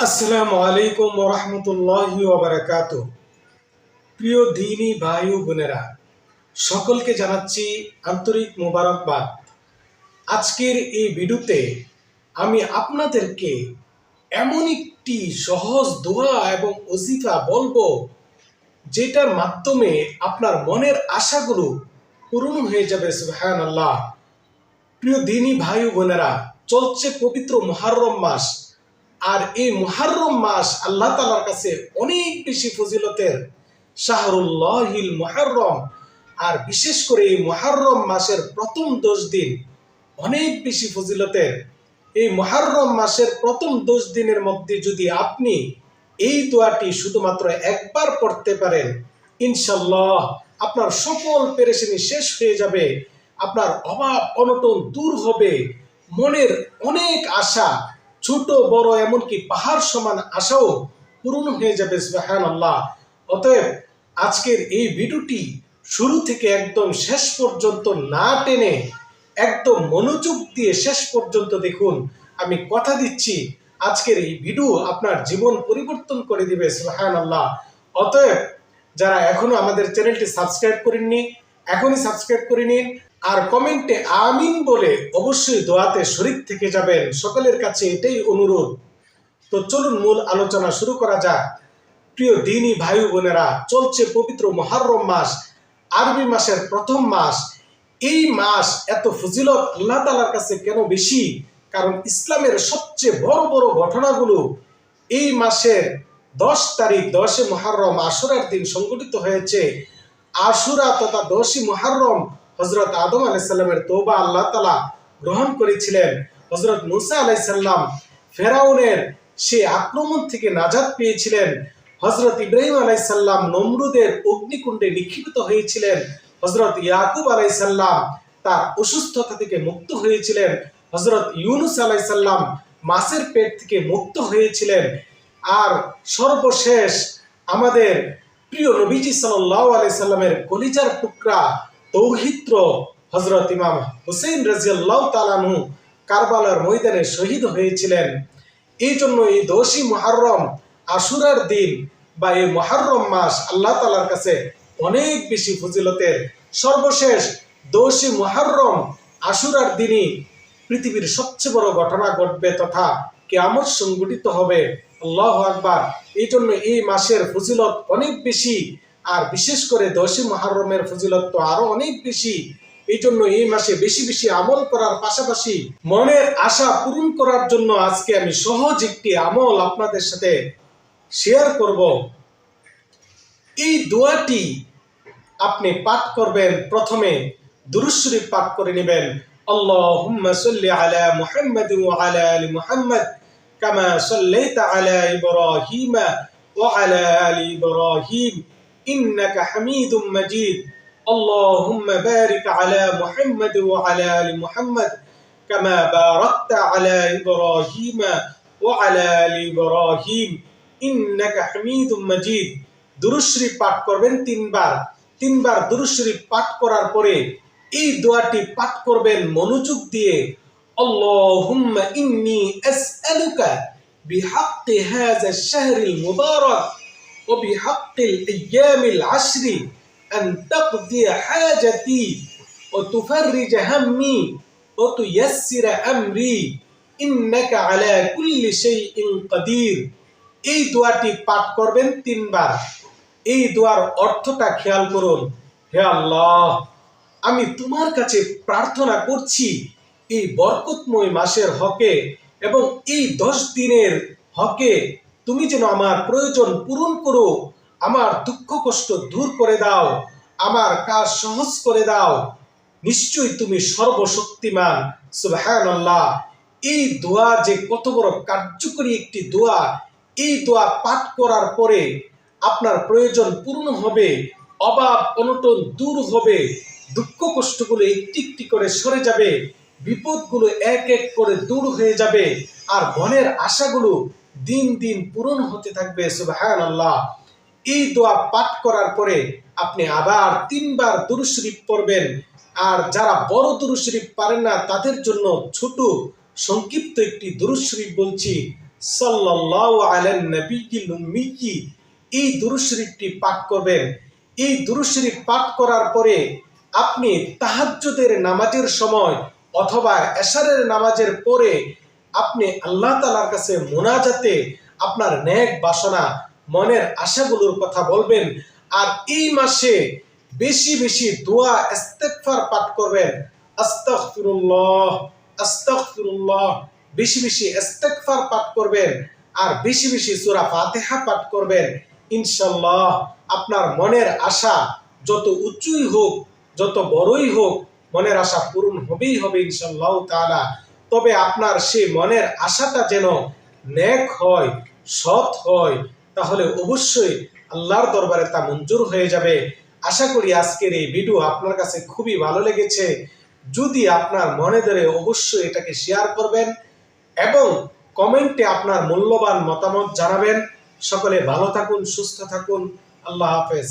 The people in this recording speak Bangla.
আসসালামু আলাইকুম ওয়া রাহমাতুল্লাহি ওয়া বারাকাতুহু। প্রিয় দিনী ভাই ও বোনেরা, সকলকে জানাচ্ছি আন্তরিক মোবারকবাদ। আজকের এই ভিডিওতে আমি আপনাদেরকে এমন একটি সহজ দোয়া এবং ওজিফা বলবো, যেটার মাধ্যমে আপনার মনের আশাগুলো পূরণ হয়ে যাবে। সুবহানাল্লাহ। প্রিয় দিনী ভাই ও বোনেরা, চলছে পবিত্র মুহররম মাস। আর এই মুহররম মাস আল্লাহ তাআলার কাছে অনেক বেশি ফজিলতের শাহরুল্লাহিল মুহররম। আর বিশেষ করে এই মুহররম মাসের প্রথম 10 দিন অনেক বেশি ফজিলতের। এই মুহররম মাসের প্রথম 10 দিনের মধ্যে যদি আপনি এই দোয়াটি শুধুমাত্র একবার পড়তে পারেন, ইনশাআল্লাহ আপনার সকল পেরেশানি শেষ হয়ে যাবে, আপনার অভাব অনটন দূর হবে, মনের অনেক আশা, ছোট বড় এমনকি পাহাড় সমান আশাও পূরণ হয়ে যাবে। সুবহানাল্লাহ। অতএব আজকের এই ভিডিওটি শুরু থেকে একদম শেষ পর্যন্ত না টেনে একদম মনোযোগ দিয়ে শেষ পর্যন্ত দেখুন। আমি কথা দিচ্ছি, আজকের এই ভিডিও আপনার জীবন পরিবর্তন করে দিবে। সুবহানাল্লাহ। অতএব যারা এখনো আমাদের চ্যানেলটি সাবস্ক্রাইব করেননি, এখনই সাবস্ক্রাইব করে নিন। আর কমেন্টে আমিন বলে অবশ্যই দোয়াতে শরীক থেকে যাবেন, সকলের কাছে এটাই অনুরোধ। তো চলুন মূল আলোচনা শুরু করা যাক। প্রিয় দিনী ভাই বোনেরা, চলছে পবিত্র মুহররম মাস, আরবি মাসের প্রথম মাস। এই মাস এত ফজিলত আল্লাহ তাআলার কাছে কেন বেশি? কারণ ইসলামের সবচেয়ে বড় বড় ঘটনাগুলো এই মাসের 10 তারিখ 10 মুহররম আশুরার দিন সংঘটিত হয়েছে। আশুরা তথা 10 মুহররম হযরত আদম আলাইহিস সালামের তওবা আল্লাহ তাআলা গ্রহণ করেছিলেন। হযরত মুসা আলাইহিস সালাম ফেরাউনের সেই আক্রমণ থেকে নাজাত পেয়েছিলেন। হযরত ইব্রাহিম আলাইহিস সালাম নমরুদের অগ্নিকুণ্ডে নিক্ষিপ্ত হয়েছিলেন। হযরত ইয়াকুব আলাইহিস সালাম তার অসুস্থতা থেকে মুক্ত হয়েছিলেন। হযরত ইউনূস আলাইহিস সালাম মাছের পেট থেকে মুক্ত হয়েছিলেন। আর সর্বশেষ আমাদের প্রিয় নবীজি সাল্লাল্লাহু আলাইহি সাল্লামের কলিজার টুকরা তৌহিত্র হযরত ইমাম হুসাইন রাদিয়াল্লাহু তাআলা আনহু কারবালার ময়দানে শহীদ হয়েছিলেন। এই জন্য এই 10 মুহররম আশুরার দিন বা এই মুহররম মাস আল্লাহ তাআলার কাছে অনেক বেশি ফজিলতের। সর্বশেষ 10 মুহররম আশুরার দিনই পৃথিবীর সবচেয়ে বড় ঘটনা ঘটবে তথা কিয়ামত সংঘটিত হবে। আল্লাহু আকবার। এই জন্য এই মাসের ফজিলত অনেক বেশি, আর বিশেষ করে 10 মুহররমের ফজিলত তো আরো অনেক বেশি। এই জন্য এই মাসে বেশি বেশি আমল করার পাশাপাশি মনের আশা পূরণ করার জন্য আজকে আমি সহজ একটি আমল আপনাদের সাথে শেয়ার করব। এই দোয়াটি আপনি পাঠ করবেন। প্রথমে দুরূদ শরীফ পাঠ করে নেবেন। আল্লাহুম্মা সাল্লি আলা মুহাম্মাদ ওয়া আলা আলি মুহাম্মাদ কামা সাল্লাইতা আলা ইব্রাহিম ওয়া আলা আলি ইব্রাহিম ইন্নাকা হামিদুম মাজিদ। আল্লাহুম্মা বারিক আলা মুহাম্মাদ ওয়া আলা আলি মুহাম্মাদ কামা বারাকতা আলা ইব্রাহিম ওয়া আলা আলি ইব্রাহিম ইন্নাকা হামিদুম মাজিদ। দুরূদ শরীফ পাঠ করবেন 3 বার। 3 বার দুরূদ শরীফ পাঠ করার পরে এই দোয়াটি পাঠ করবেন মনোযোগ দিয়ে। আল্লাহুম্মা ইন্নী আসআলুকা বিহাক্কি হাযাল শাহরিল মুবারাক ওয়া বিহাক্কিল আইয়ামিল আশরি আন তাকদি হাজাতি ওয়া তুফাররিজ হাম্মি ওয়া তুয়াসসির আমরি ইন্নাকা আলা কুল্লি শাইইন কাদির। এই দোয়াটি পাঠ করবেন 3 বার। এই দোয়ার অর্থটা খেয়াল করুন। হে আল্লাহ, আমি তোমার কাছে প্রার্থনা করছি এই বরকতময় মাসের হকে এবং এই 10 দিনের হকে তুমি যেন আমার প্রয়োজন পূরণ করো, আমার দুঃখ কষ্ট দূর করে দাও, আমার কাজ সহজ করে দাও। নিশ্চয়ই তুমি সর্বশক্তিমান। সুবহানাল্লাহ। এই দোয়া যে কত বড় কার্যকরী একটি দোয়া। এই দোয়া পাঠ করার পরে আপনার প্রয়োজন পূর্ণ হবে, অভাব অনটন দূর হবে, দুঃখ কষ্টগুলো একটি একটি করে সরে যাবে, বিপদগুলো এক এক করে দূর হয়ে যাবে, আর মনের আশাগুলো দিন দিন পূরণ হতে থাকবে। সুবহানাল্লাহ। এই দোয়া পাঠ করার পরে আপনি আবার 3 বার দুরূদ শরীফ পড়বেন। আর যারা বড় দুরূদ শরীফ পারেন না তাদের জন্য ছোট সংক্ষিপ্ত একটি দুরূদ শরীফ বলছি। সাল্লাল্লাহু আলান নবিয়্যিল উম্মিয়্যি, এই দুরূদ শরীফটি পাঠ করবেন। এই দুরূদ শরীফ পাঠ করার পরে আপনি তাহাজ্জুদের নামাজের সময় অথবা এশারের নামাজের পরে আপনি আল্লাহ তাআলার কাছে মুনাজাতে আপনার নেক বাসনা, মনের আশাগুলোর কথা বলবেন। আর এই মাসে বেশি বেশি দোয়া ইস্তেগফার পাঠ করবেন। আস্তাগফিরুল্লাহ, আস্তাগফিরুল্লাহ, বেশি বেশি ইস্তেগফার পাঠ করবেন। আর বেশি বেশি সূরা ফাতিহা পাঠ করবেন। ইনশাআল্লাহ আপনার মনের আশা যত উঁচুই হোক, যত বড়ই হোক, মনের আশা পূরণ হবেই হবে ইনশাআল্লাহ তাআলা। তবে আপনার সেই মনের আশাটা যেন নেক হয়, সৎ হয়, তাহলে অবশ্যই আল্লাহর দরবারে তা মঞ্জুর হয়ে যাবে। আশা করি আজকের এই ভিডিও আপনার কাছে খুবই ভালো লেগেছে। যদি আপনার মনে ধরে অবশ্যই এটাকে শেয়ার করবেন এবং কমেন্টে আপনার মূল্যবান মতামত জানাবেন। সকলে ভালো থাকুন, সুস্থ থাকুন। আল্লাহ হাফেজ।